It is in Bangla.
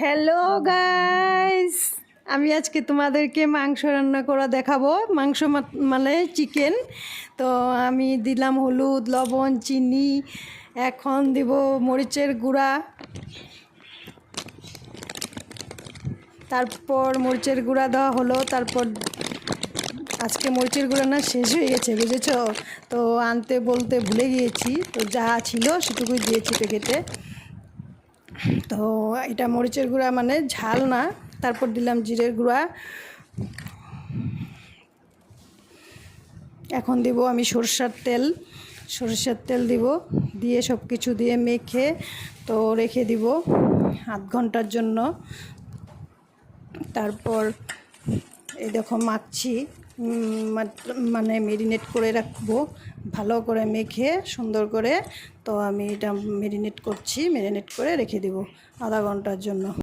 হ্যালো গাইস, আমি আজকে তোমাদেরকে মাংস রান্না করা দেখাবো। মাংস মানে চিকেন। তো আমি দিলাম হলুদ, লবণ, চিনি, এখন দিব মরিচের গুঁড়া। তারপর মরিচের গুঁড়া দেওয়া হলো। তারপর আজকে মরিচের গুঁড়া না শেষ হয়ে গেছে, বুঝেছো? তো আনতে বলতে ভুলে গিয়েছি, তো যা ছিল সেটুকুই দিয়েছি প্যাকেটে। তো এটা মরিচের গুঁড়া মানে ঝাল না। তারপর দিলাম জিরের গুঁড়া। এখন দিব আমি সরষের তেল দিব, দিয়ে সব কিছু দিয়ে মেখে তো রেখে দিব আধ ঘন্টার জন্য। তারপর এই দেখো মাখছি, মানে মেরিনেট করে রাখবো ভালো করে মেখে সুন্দর করে। তো আমি এটা মেরিনেট করে রেখে দিব আধা ঘন্টার জন্য।